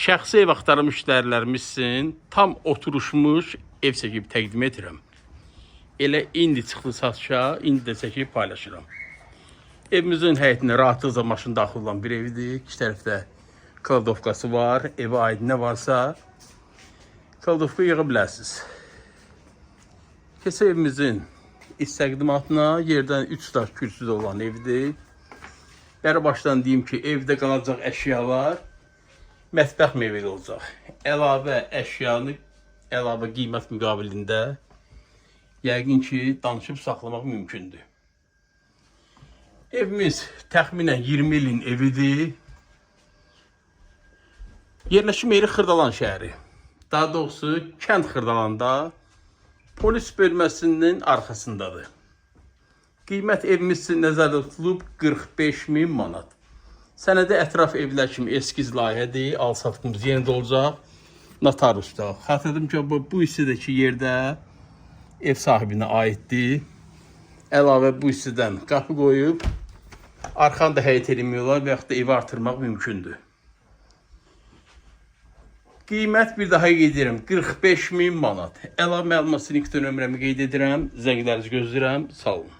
Şəxsi ev axtaran müştərilərimizsin tam oturuşmuş ev çəkib təqdim edirəm. Elə indi çıxdı satışa, indi də çəkib paylaşıram. Evimizin həyətində rahatlıqla maşın daxil olan bir evdir. İki tərəfdə kladovkası var. Evə aid nə varsa kladovka yığa bilərsiniz. Keçək evimizin iç təqdimatına. Yerdən 3 daş kürsüdə olan evdir. Bəri başdan deyim ki, evdə qalacaq əşyalar mətbəx mebeli olacaq. Əlavə əşyanı, əlavə qiymət müqabilində yəqin ki, danışıb saxlamaq mümkündür. Evimiz təxminən 20 ilin evidir. Yerləşim yeri Xırdalan şəhəri. Daha doğrusu, kənd Xırdalanda polis bölməsinin arxasındadır. Qiymət evimiz üçün nəzərdə tutulub 45.000 manat. Sənədə ətraf evlər kimi eskiz layihədir, al-satqımız yerində olacaq, notarusda. Xatırladım ki, bu hissədəki yerdə ev sahibinə aiddir. Əlavə bu hissədən qapı qoyub, arxanı da həyət eləmiyorlar və yaxud da evi artırmaq mümkündür. Qiymət bir daha qeyd edirəm, 45.000 manat. Əlavə məlumat sinifdə nömrəmi qeyd edirəm, zənglərinizi gözləyirəm, sağ olun.